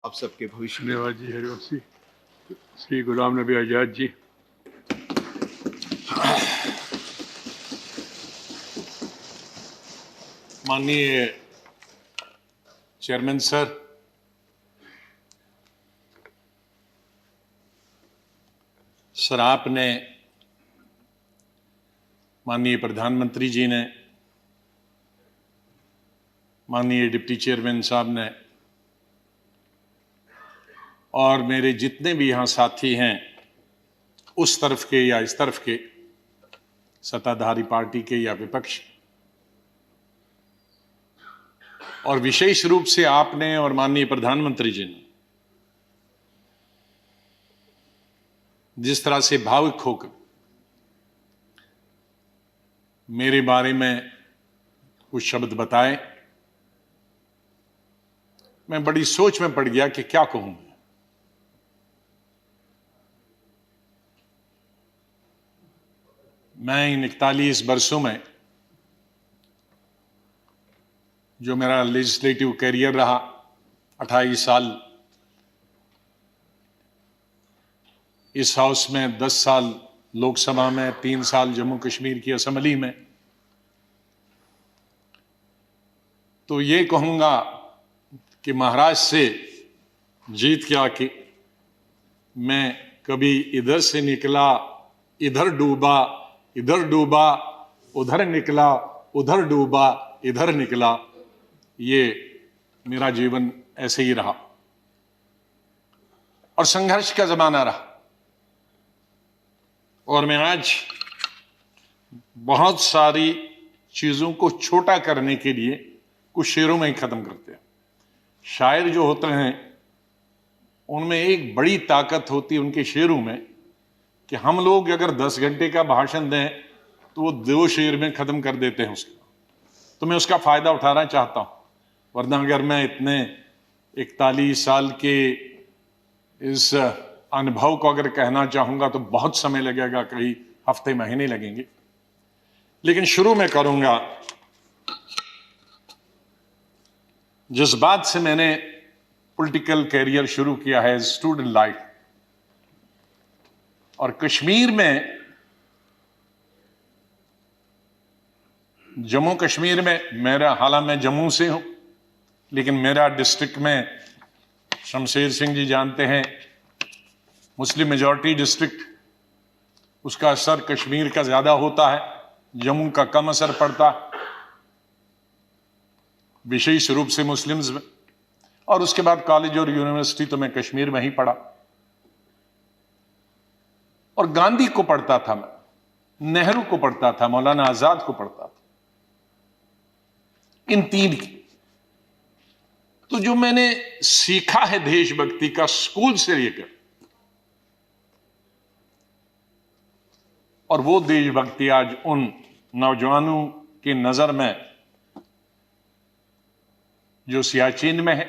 आप सबके भविष्य में। धन्यवाद जी हरिवंशी। श्री गुलाम नबी आजाद जी। माननीय चेयरमैन सर, सर आपने, माननीय प्रधानमंत्री जी ने, माननीय डिप्टी चेयरमैन साहब ने और मेरे जितने भी यहाँ साथी हैं, उस तरफ के या इस तरफ के, सत्ताधारी पार्टी के या विपक्ष, और विशेष रूप से आपने और माननीय प्रधानमंत्री जी ने जिस तरह से भावुक होकर मेरे बारे में कुछ शब्द बताए, मैं बड़ी सोच में पड़ गया कि क्या कहूं। मैं इन 41 वर्षों में जो मेरा लेजिस्लेटिव कैरियर रहा, 28 साल इस हाउस में, 10 साल लोकसभा में, 3 साल जम्मू कश्मीर की असेंबली में, तो ये कहूंगा कि महाराष्ट्र से जीत के आके मैं कभी इधर से निकला, इधर डूबा, इधर डूबा, उधर निकला, उधर डूबा, इधर निकला, ये मेरा जीवन ऐसे ही रहा और संघर्ष का जमाना रहा। और मैं आज बहुत सारी चीजों को छोटा करने के लिए कुछ शेरों में ही खत्म करते हैं। शायर जो होते हैं उनमें एक बड़ी ताकत होती है उनके शेरों में कि हम लोग अगर 10 घंटे का भाषण दें तो वो 2 शेर में खत्म कर देते हैं उसका। तो मैं उसका फायदा उठाना चाहता हूं, वरना अगर मैं इतने 41 साल के इस अनुभव को अगर कहना चाहूंगा तो बहुत समय लगेगा, कई हफ्ते महीने लगेंगे। लेकिन शुरू में करूंगा जिस बात से मैंने पॉलिटिकल कैरियर शुरू किया है, स्टूडेंट लाइफ। और कश्मीर में, जम्मू कश्मीर में मेरा, हालांकि मैं जम्मू से हूं, लेकिन मेरा डिस्ट्रिक्ट में, शमशेर सिंह जी जानते हैं, मुस्लिम मेजॉरिटी डिस्ट्रिक्ट, उसका असर कश्मीर का ज्यादा होता है, जम्मू का कम असर पड़ता है, विशेष रूप से मुस्लिम्स में। और उसके बाद कॉलेज और यूनिवर्सिटी तो मैं कश्मीर में ही पढ़ा। और गांधी को पढ़ता था मैं, नेहरू को पढ़ता था, मौलाना आजाद को पढ़ता था, इन 3 की। तो जो मैंने सीखा है देशभक्ति का स्कूल से लेकर, और वो देशभक्ति आज उन नौजवानों की नजर में जो सियाचिन में है,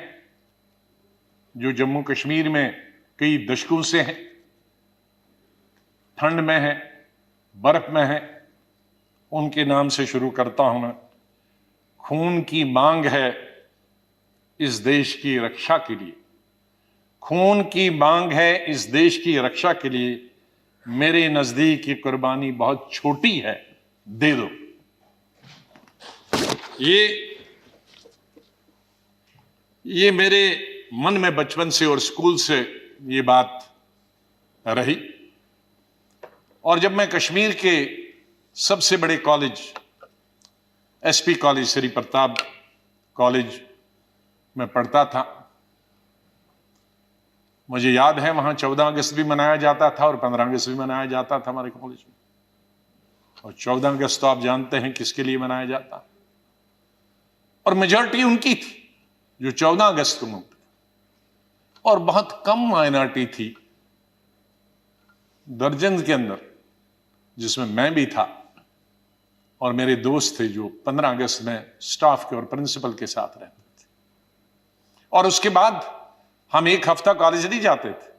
जो जम्मू कश्मीर में कई दशकों से है, ठंड में है, बर्फ में है, उनके नाम से शुरू करता हूं मैं। खून की मांग है इस देश की रक्षा के लिए, खून की मांग है इस देश की रक्षा के लिए, मेरे नजदीक ये कुर्बानी बहुत छोटी है, दे दो। ये मेरे मन में बचपन से और स्कूल से ये बात रही। और जब मैं कश्मीर के सबसे बड़े college, SP college, Shri Pratap college में पढ़ता था, मुझे याद है वहां 14 अगस्त भी मनाया जाता था और 15 अगस्त भी मनाया जाता था हमारे कॉलेज में। और 14 अगस्त तो आप जानते हैं किसके लिए मनाया जाता, और मेजॉरिटी उनकी थी जो 14 अगस्त को मनते, और बहुत कम माइनॉरिटी थी दर्जन के अंदर, जिसमें मैं भी था और मेरे दोस्त थे जो 15 अगस्त में स्टाफ के और प्रिंसिपल के साथ रहते थे। और उसके बाद हम 1 हफ्ता कॉलेज नहीं जाते थे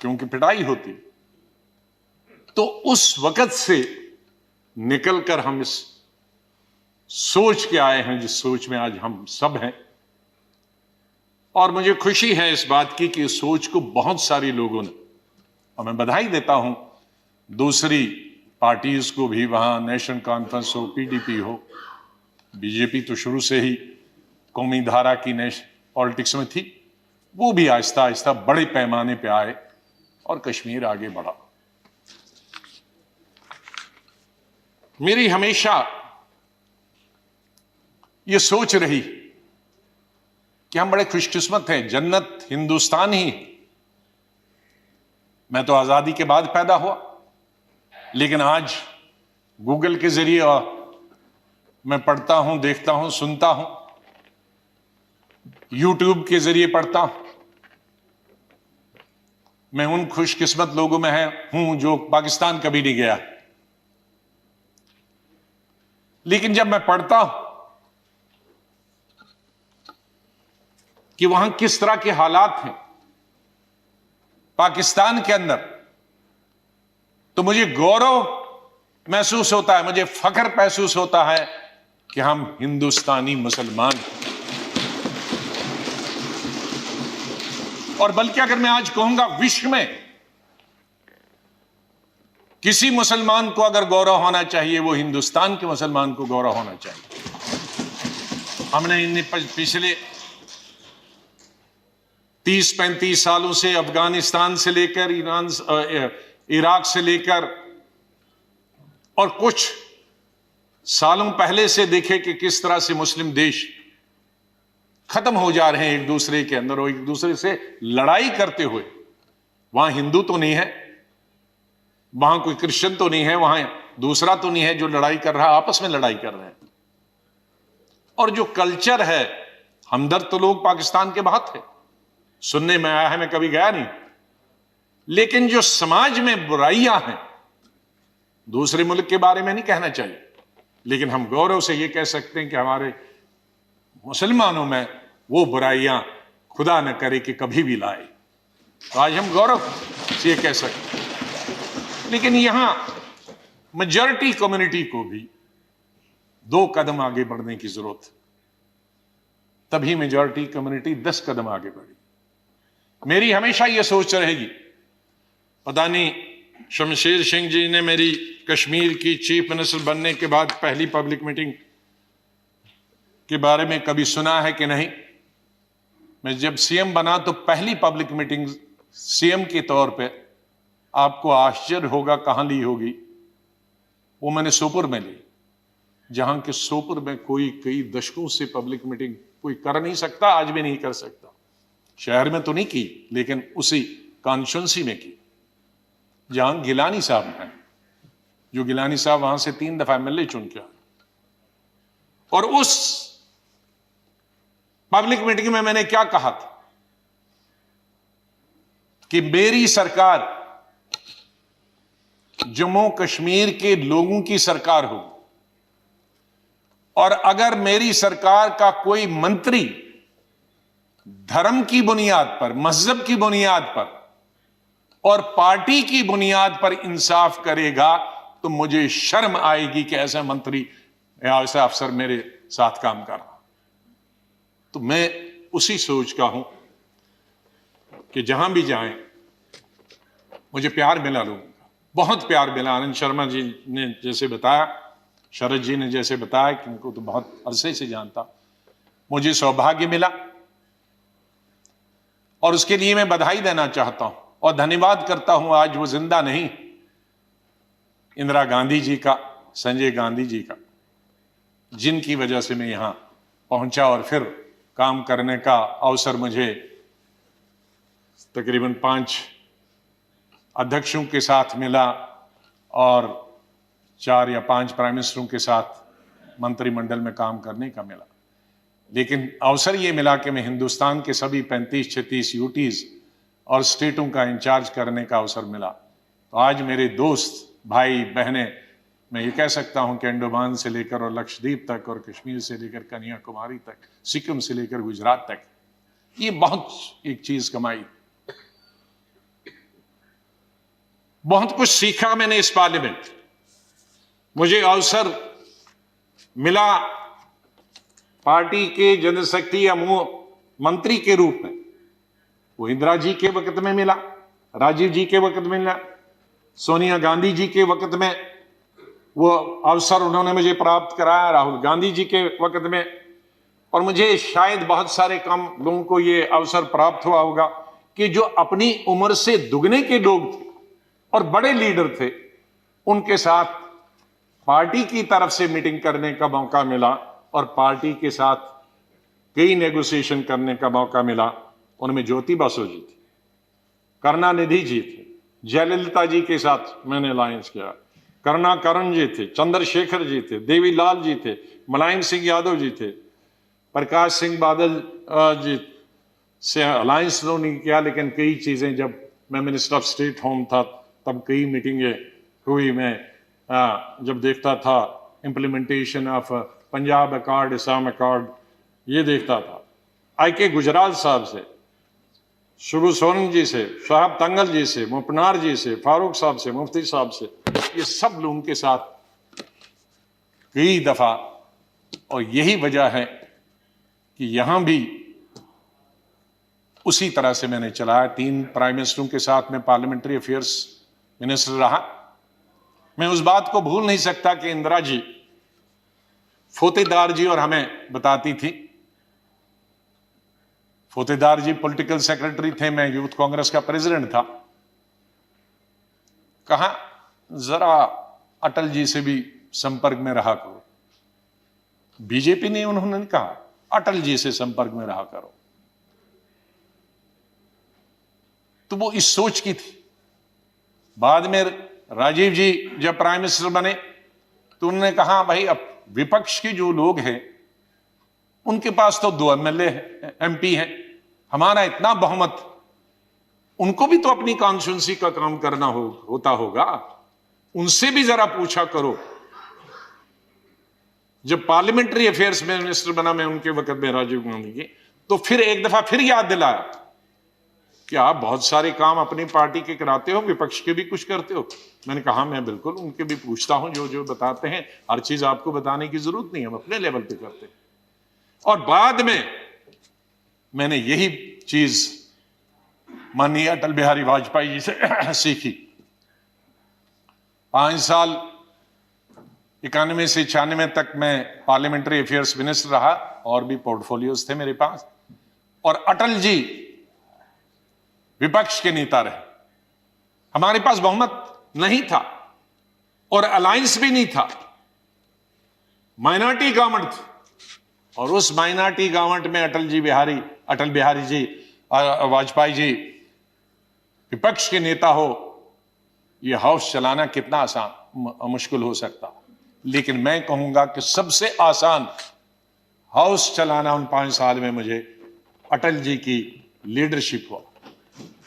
क्योंकि पिटाई होती। तो उस वक्त से निकलकर हम इस सोच के आए हैं जिस सोच में आज हम सब हैं। और मुझे खुशी है इस बात की कि इस सोच को बहुत सारे लोगों ने, और मैं बधाई देता हूं दूसरी पार्टीज को भी, वहां नेशनल कॉन्फ्रेंस हो, पीडीपी हो, बीजेपी तो शुरू से ही कौमी धारा की पॉलिटिक्स में थी, वो भी आहिस्ता आहिस्ता बड़े पैमाने पे आए और कश्मीर आगे बढ़ा। मेरी हमेशा ये सोच रही कि हम बड़े खुशकिस्मत हैं, जन्नत हिंदुस्तान ही है। मैं तो आजादी के बाद पैदा हुआ, लेकिन आज गूगल के जरिए मैं पढ़ता हूं, देखता हूं, सुनता हूं, यूट्यूब के जरिए पढ़ता हूं। मैं उन खुशकिस्मत लोगों में हूं जो पाकिस्तान कभी नहीं गया, लेकिन जब मैं पढ़ता हूं कि वहां किस तरह के हालात हैं पाकिस्तान के अंदर, तो मुझे गौरव महसूस होता है, मुझे फख्र महसूस होता है कि हम हिंदुस्तानी मुसलमान हैं। और बल्कि अगर मैं आज कहूंगा विश्व में किसी मुसलमान को अगर गौरव होना चाहिए, वो हिंदुस्तान के मुसलमान को गौरव होना चाहिए। हमने इन पिछले 30-35 सालों से अफगानिस्तान से लेकर इराक से लेकर और कुछ सालों पहले से देखे कि किस तरह से मुस्लिम देश खत्म हो जा रहे हैं एक दूसरे के अंदर और एक दूसरे से लड़ाई करते हुए। वहां हिंदू तो नहीं है, वहां कोई क्रिश्चियन तो नहीं है, वहां दूसरा तो नहीं है जो लड़ाई कर रहा है, आपस में लड़ाई कर रहे हैं। और जो कल्चर है, हमदर्द तो लोग पाकिस्तान के बहुत है, सुनने में आया है, मैं कभी गया नहीं, लेकिन जो समाज में बुराइयां हैं, दूसरे मुल्क के बारे में नहीं कहना चाहिए, लेकिन हम गौरव से ये कह सकते हैं कि हमारे मुसलमानों में वो बुराइयां खुदा न करे कि कभी भी लाए। तो आज हम गौरव से ये कह सकते हैं। लेकिन यहां मेजॉरिटी कम्युनिटी को भी 2 कदम आगे बढ़ने की जरूरत है, तभी मेजॉरिटी कम्युनिटी 10 कदम आगे बढ़ी। मेरी हमेशा यह सोच रहेगी, पता नहीं शमशेर सिंह जी ने मेरी कश्मीर की चीफ मिनिस्टर बनने के बाद पहली पब्लिक मीटिंग के बारे में कभी सुना है कि नहीं। मैं जब सीएम बना तो पहली पब्लिक मीटिंग सीएम के तौर पे, आपको आश्चर्य होगा कहां ली होगी, वो मैंने सोपुर में ली, जहां के सोपुर में कोई कई दशकों से पब्लिक मीटिंग कोई कर नहीं सकता, आज भी नहीं कर सकता। शहर में तो नहीं की, लेकिन उसी कॉन्स्टिट्यूंसी में की जहां गिलानी साहब हैं, जो गिलानी साहब वहां से 3 दफा एमएलए चुन के आए। और उस पब्लिक मीटिंग में मैंने क्या कहा था कि मेरी सरकार जम्मू कश्मीर के लोगों की सरकार हो, और अगर मेरी सरकार का कोई मंत्री धर्म की बुनियाद पर, मजहब की बुनियाद पर और पार्टी की बुनियाद पर इंसाफ करेगा, तो मुझे शर्म आएगी कि ऐसा मंत्री या ऐसा अफसर मेरे साथ काम कर रहा। तो मैं उसी सोच का हूं कि जहां भी जाएं मुझे प्यार मिला लोगों का, बहुत प्यार मिला। आनंद शर्मा जी ने जैसे बताया, शरद जी ने जैसे बताया कि उनको तो बहुत अरसे से जानता, मुझे सौभाग्य मिला और उसके लिए मैं बधाई देना चाहता हूं और धन्यवाद करता हूं। आज वो जिंदा नहीं, इंदिरा गांधी जी का, संजय गांधी जी का, जिनकी वजह से मैं यहां पहुंचा और फिर काम करने का अवसर मुझे तकरीबन 5 अध्यक्षों के साथ मिला और 4 या 5 प्राइम मिनिस्टरों के साथ मंत्रिमंडल में काम करने का मिला। लेकिन अवसर ये मिला कि मैं हिंदुस्तान के सभी 35-36 यूटीज और स्टेटों का इंचार्ज करने का अवसर मिला। तो आज मेरे दोस्त, भाई, बहनें, मैं ये कह सकता हूं कि अंडमान से लेकर और लक्षद्वीप तक और कश्मीर से लेकर कन्याकुमारी तक, सिक्किम से लेकर गुजरात तक, ये बहुत एक चीज कमाई, बहुत कुछ सीखा मैंने इस पार्लियामेंट। मुझे अवसर मिला पार्टी के जनशक्ति या मंत्री के रूप में। वो इंदिरा जी के वक्त में मिला, राजीव जी के वक्त में मिला, सोनिया गांधी जी के वक्त में वो अवसर उन्होंने मुझे प्राप्त कराया, राहुल गांधी जी के वक्त में, और मुझे शायद बहुत सारे कम लोगों को ये अवसर प्राप्त हुआ होगा कि जो अपनी उम्र से दुगने के लोग थे और बड़े लीडर थे, उनके साथ पार्टी की तरफ से मीटिंग करने का मौका मिला और पार्टी के साथ कई नेगोशिएशन करने का मौका मिला। उनमें ज्योति बसु जी थी, करुणानिधि जी थे, जयललिता जी के साथ मैंने अलायंस किया, करुणाकरण जी थे, चंद्रशेखर जी थे, देवीलाल जी थे, मुलायम सिंह यादव जी थे, प्रकाश सिंह बादल जी से अलायंस तो नहीं किया, लेकिन कई चीजें जब मैं मिनिस्टर ऑफ स्टेट होम था तब कई मीटिंगें हुई। मैं जब देखता था implementation of Punjab accord, Assam accord, ये देखता था। आई.के. गुजराल साहब से, शुभू सोरेन जी से, शहाब तंगल जी से, मुपनार जी से, फारूक साहब से, मुफ्ती साहब से, ये सब लोगों के साथ कई दफा, और यही वजह है कि यहां भी उसी तरह से मैंने चलाया। 3 प्राइम मिनिस्टरों के साथ मैं पार्लियामेंट्री अफेयर्स मिनिस्टर रहा। मैं उस बात को भूल नहीं सकता कि इंदिरा जी फोतेदार जी और हमें बताती थी। फोतेदार जी पॉलिटिकल सेक्रेटरी थे, मैं यूथ कांग्रेस का प्रेसिडेंट था। कहा जरा अटल जी से भी संपर्क में रहा करो। बीजेपी ने उन्होंने कहा अटल जी से संपर्क में रहा करो। तो वो इस सोच की थी। बाद में राजीव जी जब प्राइम मिनिस्टर बने तो उन्होंने कहा भाई अब विपक्ष के जो लोग हैं उनके पास तो 2 एमएलए एमपी हैं, हमारा इतना बहुमत, उनको भी तो अपनी कॉन्स्टिट्यूंसी का काम करना होता होगा, उनसे भी जरा पूछा करो। जब पार्लियामेंट्री अफेयर्स में मिनिस्टर बना मैं उनके वक्त में राजीव गांधी की, तो फिर एक दफा फिर याद दिलाया कि आप बहुत सारे काम अपनी पार्टी के कराते हो, विपक्ष के भी कुछ करते हो। मैंने कहा मैं बिल्कुल उनके भी पूछता हूं, जो जो बताते हैं, हर चीज आपको बताने की जरूरत नहीं, हम अपने लेवल पे करते हैं। और बाद में मैंने यही चीज माननीय अटल बिहारी वाजपेयी जी से सीखी। 5 साल 91 से 96 तक मैं पार्लियामेंट्री अफेयर्स मिनिस्टर रहा, और भी पोर्टफोलियोज थे मेरे पास। और अटल जी विपक्ष के नेता रहे, हमारे पास बहुमत नहीं था और अलायंस भी नहीं था, माइनॉरिटी गवर्नमेंट थी। और उस माइनॉरिटी गवर्नमेंट में अटल बिहारी जी वाजपेयी जी विपक्ष के नेता हो, यह हाउस चलाना कितना आसान मुश्किल हो सकता। लेकिन मैं कहूंगा कि सबसे आसान हाउस चलाना उन 5 साल में मुझे अटल जी की लीडरशिप हुआ,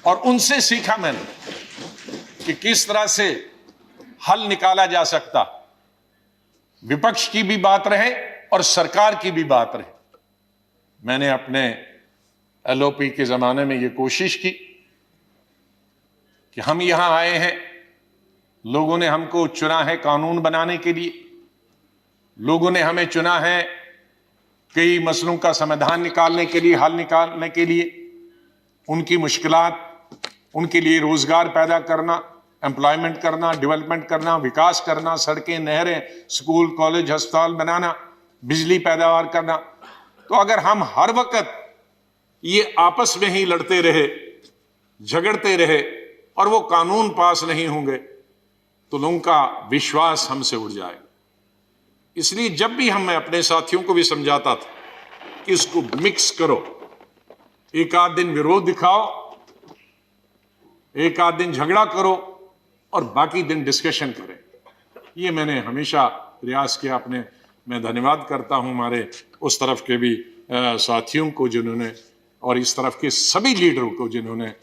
और उनसे सीखा मैंने कि किस तरह से हल निकाला जा सकता, विपक्ष की भी बात रहे और सरकार की भी बात रहे। मैंने अपने एलओपी के जमाने में यह कोशिश की कि हम यहां आए हैं, लोगों ने हमको चुना है कानून बनाने के लिए, लोगों ने हमें चुना है कई मसलों का समाधान निकालने के लिए, हल निकालने के लिए, उनकी मुश्किलात, उनके लिए रोजगार पैदा करना, एम्प्लॉयमेंट करना, डेवलपमेंट करना, विकास करना, सड़कें, नहरें, स्कूल, कॉलेज, अस्पताल बनाना, बिजली पैदावार करना। तो अगर हम हर वक्त ये आपस में ही लड़ते रहे, झगड़ते रहे और वो कानून पास नहीं होंगे तो लोगों का विश्वास हमसे उड़ जाएगा। इसलिए जब भी मैं अपने साथियों को भी समझाता था कि इसको मिक्स करो, एक आध दिन विरोध दिखाओ, एक आध दिन झगड़ा करो और बाकी दिन डिस्कशन करें। ये मैंने हमेशा प्रयास किया अपने। मैं धन्यवाद करता हूं हमारे उस तरफ के भी साथियों को जिन्होंने, और इस तरफ के सभी लीडरों को जिन्होंने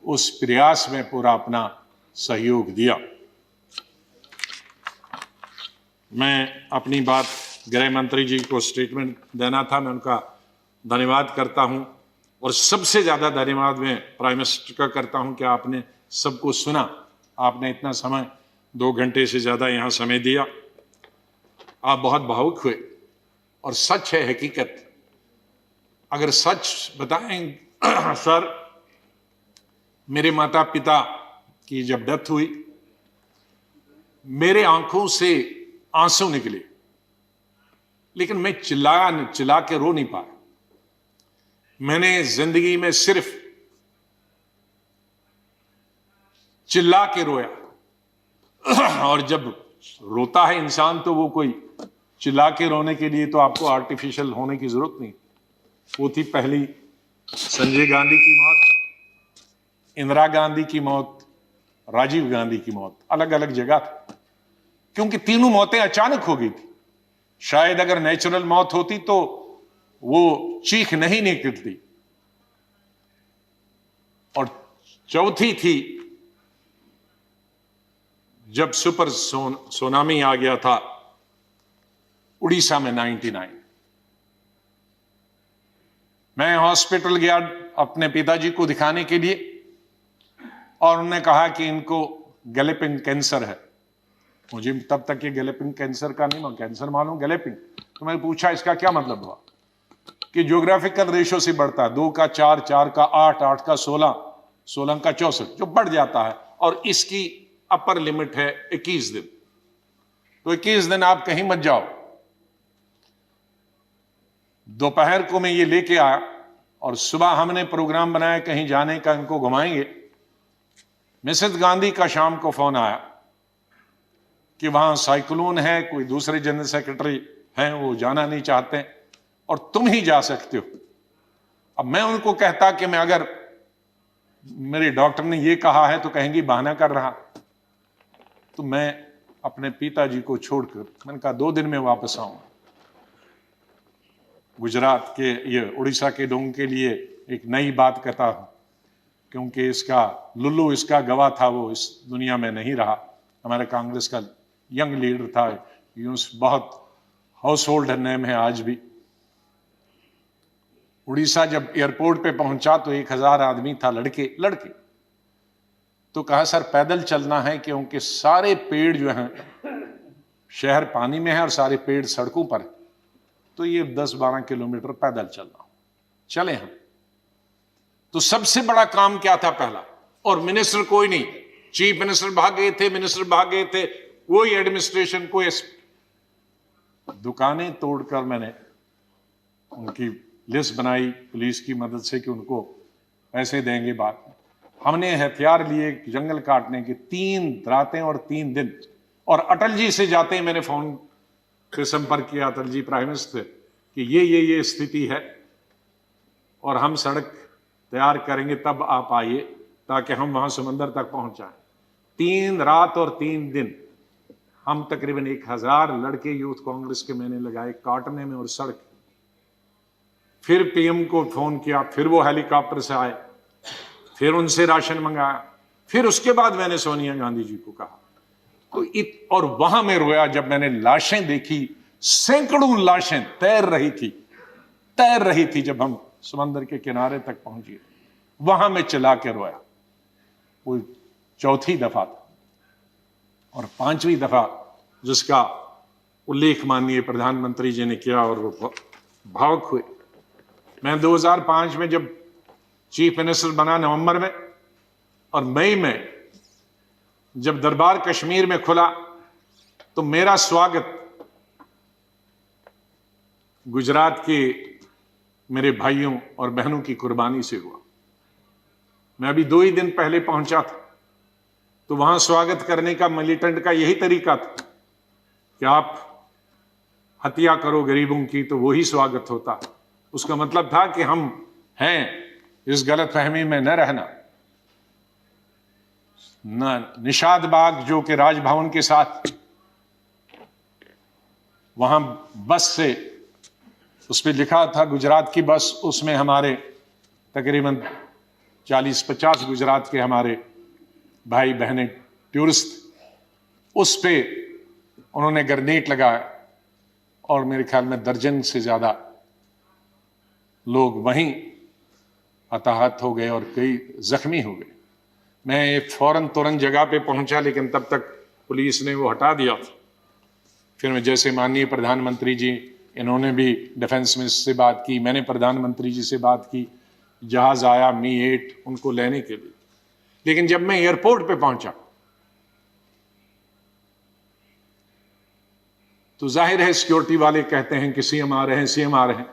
उस प्रयास में पूरा अपना सहयोग दिया। मैं अपनी बात गृह मंत्री जी को स्टेटमेंट देना था, मैं उनका धन्यवाद करता हूं, और सबसे ज्यादा धन्यवाद मैं प्राइम मिनिस्टर का करता हूं कि आपने सबको सुना, आपने इतना समय 2 घंटे से ज्यादा यहां समय दिया। आप बहुत भावुक हुए, और सच है, हकीकत, अगर सच बताएं सर, मेरे माता पिता की जब डेथ हुई, मेरे आंखों से आंसू निकले, लेकिन मैं चिल्ला के रो नहीं पाया। मैंने जिंदगी में सिर्फ चिल्ला के रोया। और जब रोता है इंसान तो वो कोई चिल्ला के रोने के लिए तो आपको आर्टिफिशियल होने की जरूरत नहीं। वो थी पहली संजय गांधी की मौत, इंदिरा गांधी की मौत, राजीव गांधी की मौत, अलग अलग जगह थी, क्योंकि तीनों मौतें अचानक हो गई थी। शायद अगर नेचुरल मौत होती तो वो चीख नहीं निकलती। और चौथी थी जब सुपर सुनामी आ गया था उड़ीसा में 99। मैं हॉस्पिटल गया अपने पिताजी को दिखाने के लिए, और उन्होंने कहा कि इनको गैलेपिंग कैंसर है। मुझे तब तक ये गैलेपिंग कैंसर का नहीं, कैंसर मालूम, गैलेपिंग। तो मैंने पूछा इसका क्या मतलब हुआ, कि ज्योग्राफिकल रेशो से बढ़ता है, 2 का 4, 4 का 8, 8 का 16, 16 का 64, जो बढ़ जाता है, और इसकी अपर लिमिट है 21 दिन। तो 21 दिन आप कहीं मत जाओ। दोपहर को मैं ये लेके आया और सुबह हमने प्रोग्राम बनाया कहीं जाने का, इनको घुमाएंगे। मिसेस गांधी का शाम को फोन आया कि वहां साइक्लोन है, कोई दूसरे जनरल सेक्रेटरी हैं वो जाना नहीं चाहते और तुम ही जा सकते हो। अब मैं उनको कहता कि मैं, अगर मेरे डॉक्टर ने ये कहा है तो कहेंगी बहाना कर रहा। तो मैं अपने पिताजी को छोड़कर, मैंने कहा 2 दिन में वापस आऊंगा। गुजरात के, ये उड़ीसा के लोगों के लिए एक नई बात कहता हूं, क्योंकि इसका लुल्लू, इसका गवाह था, वो इस दुनिया में नहीं रहा। हमारे कांग्रेस का यंग लीडर था, यूं बहुत हाउस होल्ड नेम है आज भी। उड़ीसा जब एयरपोर्ट पे पहुंचा तो 1000 आदमी था, लड़के। तो कहा सर पैदल चलना है, क्योंकि सारे पेड़ जो हैं, शहर पानी में है और सारे पेड़ सड़कों पर है, तो ये 10-12 किलोमीटर पैदल चलना। चले हम। तो सबसे बड़ा काम क्या था पहला, और मिनिस्टर कोई नहीं, चीफ मिनिस्टर भाग गए थे, मिनिस्टर भाग गए थे, कोई एडमिनिस्ट्रेशन, कोई। दुकानें तोड़कर मैंने उनकी लिस्ट बनाई पुलिस की मदद से कि उनको पैसे देंगे बाद में। हमने हथियार लिए जंगल काटने के, 3 रातें और 3 दिन। और अटल जी से जाते ही मैंने फोन पे संपर्क किया, अटल जी प्राइम मिनिस्टर, कि ये स्थिति है और हम सड़क तैयार करेंगे, तब आप आइए ताकि हम वहां समंदर तक पहुंच जाएं। 3 रात और 3 दिन हम तकरीबन 1000 लड़के यूथ कांग्रेस के मैंने लगाए काटने में और सड़क। फिर पीएम को फोन किया, फिर वो हेलीकॉप्टर से आए, फिर उनसे राशन मंगाया, फिर उसके बाद मैंने सोनिया गांधी जी को कहा। तो और वहां मैं रोया जब मैंने लाशें देखी, सैकड़ों लाशें तैर रही थी जब हम समंदर के किनारे तक पहुंचे। वहां मैं चिल्ला के रोया। वो 4थी दफा था। और 5वीं दफा जिसका उल्लेख माननीय प्रधानमंत्री जी ने किया और वो भावुक हुए। मैं 2005 में जब चीफ मिनिस्टर बना नवंबर में, और मई में जब दरबार कश्मीर में खुला, तो मेरा स्वागत गुजरात के मेरे भाइयों और बहनों की कुर्बानी से हुआ। मैं अभी 2 ही दिन पहले पहुंचा था, तो वहां स्वागत करने का मिलिटेंट का यही तरीका था कि आप हत्या करो गरीबों की, तो वही स्वागत होता। उसका मतलब था कि हम हैं, इस गलतफहमी में न रहना। निषाद बाग जो कि राजभवन के साथ, वहां बस से, उस पर लिखा था गुजरात की बस, उसमें हमारे तकरीबन 40-50 गुजरात के हमारे भाई बहनें टूरिस्ट, उस पे उन्होंने ग्रेनेड लगाया और मेरे ख्याल में दर्जन से ज्यादा लोग वहीं हताहत हो गए और कई जख्मी हो गए। मैं फौरन तुरंत जगह पे पहुंचा, लेकिन तब तक पुलिस ने वो हटा दिया था। फिर मैं जैसे माननीय प्रधानमंत्री जी इन्होंने भी डिफेंस मिनिस्टर से बात की, मैंने प्रधानमंत्री जी से बात की, जहाज आया मी-8 उनको लेने के लिए। लेकिन जब मैं एयरपोर्ट पे पहुंचा तो जाहिर है सिक्योरिटी वाले कहते हैं कि सीएम आ रहे हैं, सीएम आ रहे हैं।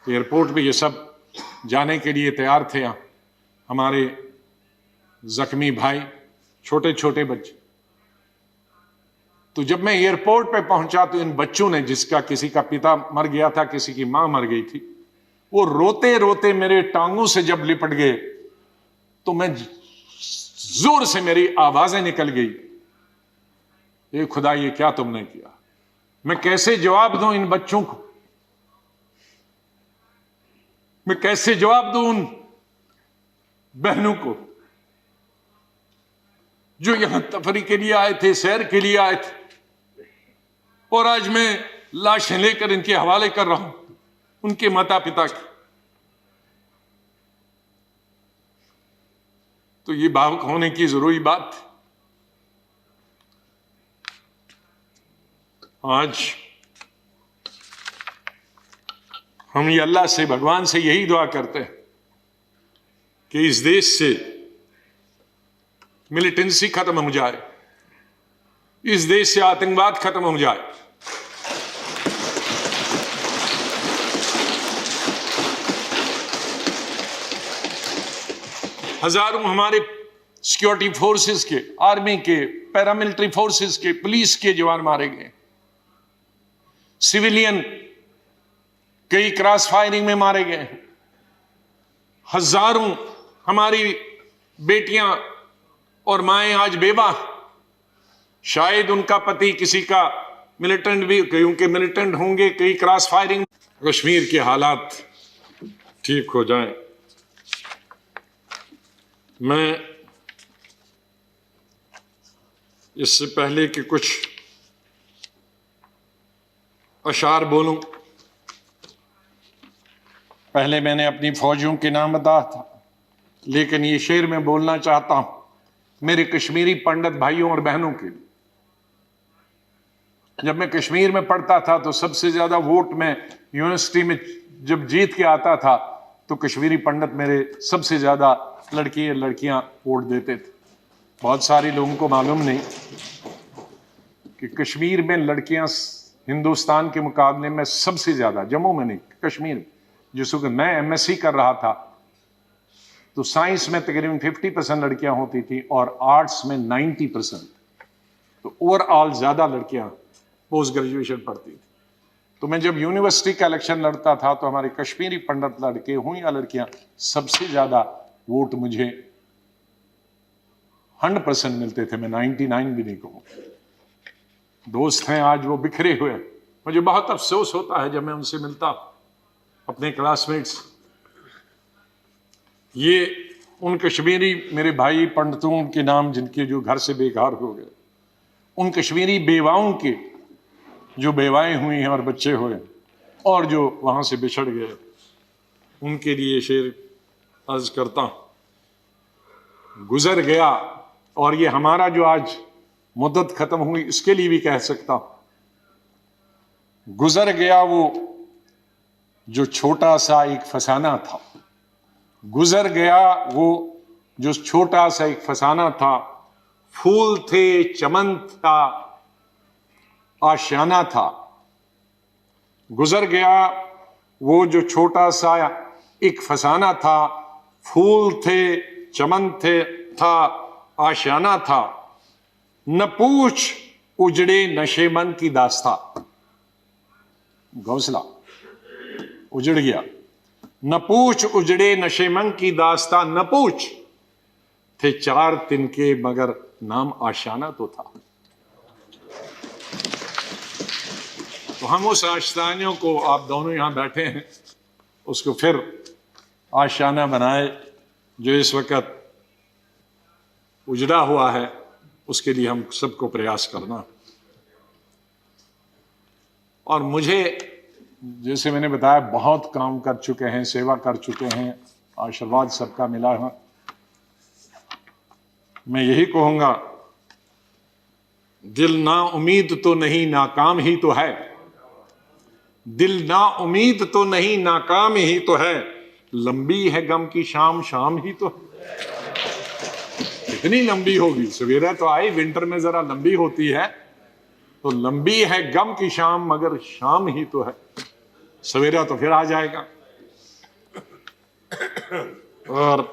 तो एयरपोर्ट पे ये सब जाने के लिए तैयार थे। हमारे जख्मी भाई, छोटे छोटे बच्चे। तो जब मैं एयरपोर्ट पे पहुंचा तो इन बच्चों ने, जिसका किसी का पिता मर गया था, किसी की मां मर गई थी, वो रोते रोते मेरे टांगों से जब लिपट गए तो मैं जोर से मेरी आवाजें निकल गई, ये खुदा ये क्या तुमने किया। मैं कैसे जवाब दूं इन बच्चों को, मैं कैसे जवाब दूं उन बहनों को जो यहां तफरी के लिए आए थे, सैर के लिए आए थे, और आज मैं लाशें लेकर इनके हवाले कर रहा हूं उनके माता पिता की। तो ये भावुक होने की जरूरी बात थी। आज हम ये अल्लाह से, भगवान से यही दुआ करते हैं कि इस देश से मिलिटेंसी खत्म हो जाए, इस देश से आतंकवाद खत्म हो जाए। हजारों हमारे सिक्योरिटी फोर्सेस के, आर्मी के, पैरामिलिट्री फोर्सेस के, पुलिस के जवान मारे गए, सिविलियन कई क्रॉस फायरिंग में मारे गए। हजारों हमारी बेटियां और माएं आज बेवा, शायद उनका पति किसी का मिलिटेंट भी, क्योंकि मिलिटेंट होंगे, कई क्रॉस फायरिंग। कश्मीर के हालात ठीक हो जाएं। मैं इससे पहले कि कुछ अशार बोलूं, पहले मैंने अपनी फौजियों के नाम बताया था, लेकिन ये शेर मैं बोलना चाहता हूं मेरे कश्मीरी पंडित भाइयों और बहनों के लिए। जब मैं कश्मीर में पढ़ता था तो सबसे ज्यादा वोट में यूनिवर्सिटी में जब जीत के आता था तो कश्मीरी पंडित मेरे सबसे ज्यादा लड़कियां वोट देते थे। बहुत सारे लोगों को मालूम नहीं कि कश्मीर में लड़कियां हिंदुस्तान के मुकाबले में सबसे ज्यादा, जम्मू में नहीं, कश्मीर में। जिस वक्त मैं एमएससी कर रहा था तो साइंस में तकरीबन 50% लड़कियां होती थी और आर्ट्स में 90%। तो ओवरऑल ज्यादा लड़कियां पोस्ट ग्रेजुएशन पढ़ती थी। तो मैं जब यूनिवर्सिटी का इलेक्शन लड़ता था तो हमारे कश्मीरी पंडित लड़के हों या लड़कियां, सबसे ज्यादा वोट मुझे 100% मिलते थे। मैं 99 भी नहीं कहूं। दोस्त हैं आज वो बिखरे हुए, मुझे बहुत अफसोस होता है जब मैं उनसे मिलता, अपने क्लासमेट्स। ये उन कश्मीरी मेरे भाई पंडितों के नाम जिनके जो घर से बेघर हो गए, उन कश्मीरी बेवाओं के जो बेवाएं हुई हैं और बच्चे हुए और जो वहां से बिछड़ गए, उनके लिए शेर अर्ज करता हूं। गुजर गया, और ये हमारा जो आज मुद्दत खत्म हुई इसके लिए भी कह सकता हूं, गुजर गया वो जो छोटा सा एक फसाना था, गुजर गया वो जो छोटा सा एक फसाना था। फूल थे, चमन था, आशियाना था। गुजर गया वो जो छोटा सा एक फसाना था, फूल थे, चमन थे, था, आशियाना था। न पूछ उजड़े नशेमन की दास्ता, घोंसला उजड़ गया। न पूछ उजड़े नशेमन की दास्ता, न पूछ थे 4 तिनके मगर नाम आशियाना तो था। तो हम उस आशियानियों को, आप दोनों यहां बैठे हैं, उसको फिर आशियाना बनाए जो इस वक्त उजड़ा हुआ है। उसके लिए हम सबको प्रयास करना। और मुझे, जैसे मैंने बताया, बहुत काम कर चुके हैं, सेवा कर चुके हैं, आशीर्वाद सबका मिला है। मैं यही कहूंगा, दिल ना उम्मीद तो नहीं, नाकाम ही तो है। दिल ना उम्मीद तो नहीं, नाकाम ही तो है, लंबी है गम की शाम, शाम ही तो है। कितनी लंबी होगी? सवेरा तो आई, विंटर में जरा लंबी होती है, तो लंबी है गम की शाम, मगर शाम ही तो है, सवेरा तो फिर आ जाएगा। और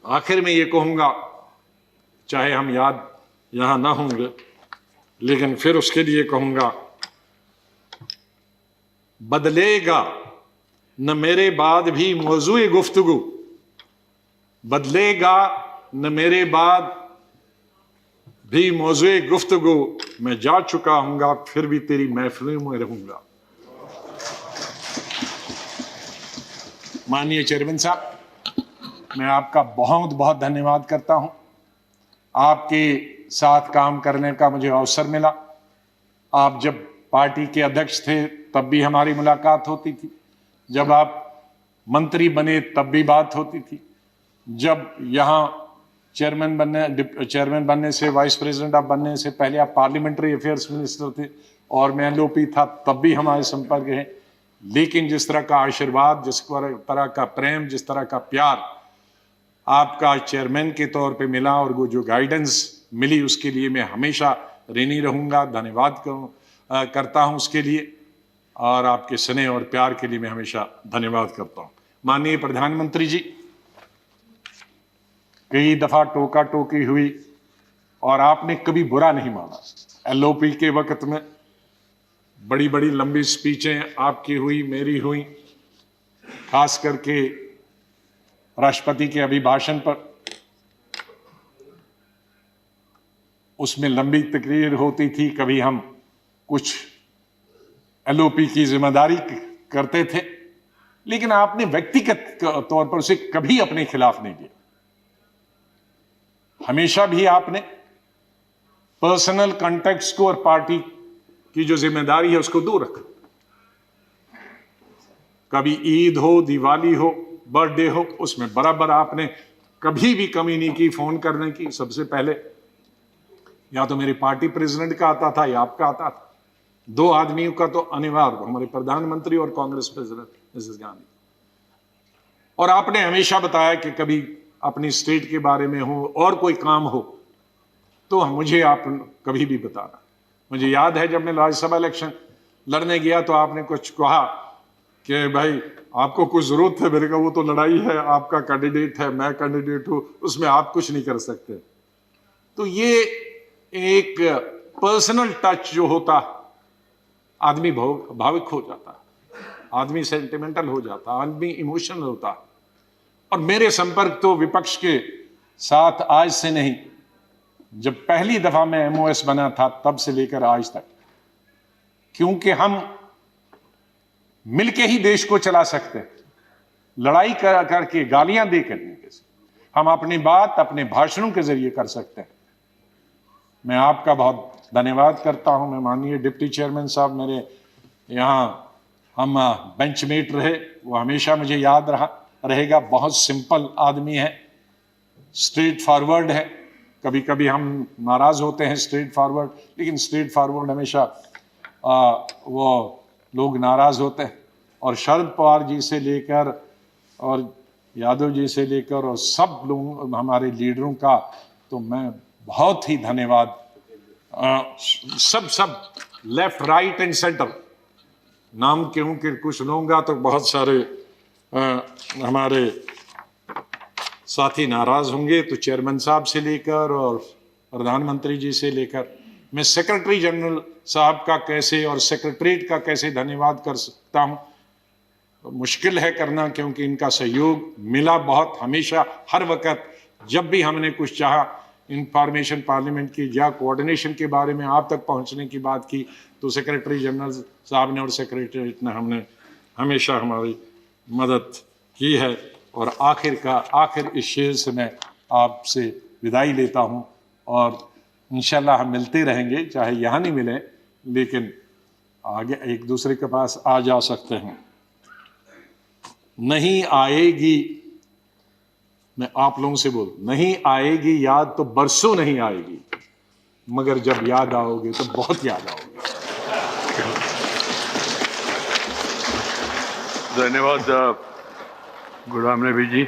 आखिर में ये कहूंगा, चाहे हम याद यहां ना होंगे, लेकिन फिर उसके लिए कहूंगा, बदलेगा न मेरे बाद भी मौजूए गुफ्तगू, बदलेगा न मेरे बाद भी मौजूए गुफ्तगू, मैं जा चुका हूंगा फिर भी तेरी महफिलों में रहूंगा। माननीय चेयरमैन साहब, मैं आपका बहुत बहुत धन्यवाद करता हूं। आपके साथ काम करने का मुझे अवसर मिला। आप जब पार्टी के अध्यक्ष थे तब भी हमारी मुलाकात होती थी, जब आप मंत्री बने तब भी बात होती थी, जब यहाँ चेयरमैन बनने से, वाइस प्रेसिडेंट आप बनने से पहले आप पार्लियामेंट्री अफेयर्स मिनिस्टर थे और मैं एलओपी था, तब भी हमारे संपर्क है। लेकिन जिस तरह का आशीर्वाद, जिस तरह का प्रेम, जिस तरह का प्यार आपका चेयरमैन के तौर पे मिला और वो जो गाइडेंस मिली, उसके लिए मैं हमेशा ऋणी रहूंगा, धन्यवाद करता हूं उसके लिए, और आपके स्नेह और प्यार के लिए मैं हमेशा धन्यवाद करता हूं। माननीय प्रधानमंत्री जी, कई दफा टोका टोकी हुई और आपने कभी बुरा नहीं माना। एलओपी के वक्त में बड़ी बड़ी लंबी स्पीचें आपकी हुई, मेरी हुई, खास करके राष्ट्रपति के अभिभाषण पर, उसमें लंबी तकरीर होती थी। कभी हम कुछ एलओपी की जिम्मेदारी करते थे, लेकिन आपने व्यक्तिगत तौर पर उसे कभी अपने खिलाफ नहीं दिया। हमेशा भी आपने पर्सनल कॉन्टेक्ट्स को और पार्टी की जो जिम्मेदारी है उसको दूर रखा। कभी ईद हो, दिवाली हो, बर्थडे हो, उसमें बराबर आपने कभी भी कमी नहीं की फोन करने की। सबसे पहले या तो मेरी पार्टी प्रेसिडेंट का आता था या आपका आता था। दो आदमियों का तो अनिवार्य, हमारे प्रधानमंत्री और कांग्रेस प्रेसिडेंट मिसेस गांधी। और आपने हमेशा बताया कि कभी अपनी स्टेट के बारे में हो और कोई काम हो तो मुझे आप कभी भी बताना। मुझे याद है जब मैं राज्यसभा इलेक्शन लड़ने गया तो आपने कुछ कहा कि भाई आपको कुछ जरूरत है। मेरे का वो तो लड़ाई है, आपका कैंडिडेट है, मैं कैंडिडेट हूं, उसमें आप कुछ नहीं कर सकते। तो ये एक पर्सनल टच जो होता, आदमी भावुक हो जाता, आदमी सेंटिमेंटल हो जाता, आदमी इमोशनल होता। और मेरे संपर्क तो विपक्ष के साथ आज से नहीं, जब पहली दफा मैं एमओएस बना था तब से लेकर आज तक, क्योंकि हम मिलके ही देश को चला सकते हैं। लड़ाई करके, गालियां दे करने के से हम अपनी बात अपने भाषणों के जरिए कर सकते हैं। मैं आपका बहुत धन्यवाद करता हूं। मैं माननीय डिप्टी चेयरमैन साहब, मेरे यहाँ हम बेंचमेट रहे, वो हमेशा मुझे याद रहेगा। बहुत सिंपल आदमी है, स्ट्रेट फॉरवर्ड है। कभी कभी हम नाराज होते हैं स्ट्रेट फॉरवर्ड, लेकिन स्ट्रेट फॉरवर्ड हमेशा वो लोग नाराज होते हैं। और शरद पवार जी से लेकर और यादव जी से लेकर और सब लोग हमारे लीडरों का तो मैं बहुत ही धन्यवाद, सब लेफ्ट राइट एंड सेंटर, नाम क्योंकि कुछ लूंगा तो बहुत सारे हमारे साथी नाराज होंगे। तो चेयरमैन साहब से लेकर और प्रधानमंत्री जी से लेकर, मैं सेक्रेटरी जनरल साहब का कैसे और सेक्रेटरीट का कैसे धन्यवाद कर सकता हूं, मुश्किल है करना, क्योंकि इनका सहयोग मिला बहुत हमेशा। हर वक्त जब भी हमने कुछ चाहा इंफॉर्मेशन पार्लियामेंट की या कोऑर्डिनेशन के बारे में आप तक पहुंचने की बात की, तो सेक्रेटरी जनरल साहब ने और सेक्रेटरीट ने हमने हमेशा हमारी मदद की है। और आखिर इस शेर से मैं आपसे विदाई लेता हूं, और इंशाल्लाह हम मिलते रहेंगे, चाहे यहाँ नहीं मिले लेकिन आगे एक दूसरे के पास आ जा सकते हैं। नहीं आएगी, मैं आप लोगों से बोल, नहीं आएगी याद तो बरसों नहीं आएगी, मगर जब याद आओगे तो बहुत याद आओगे। धन्यवाद गुलाम नबी जी।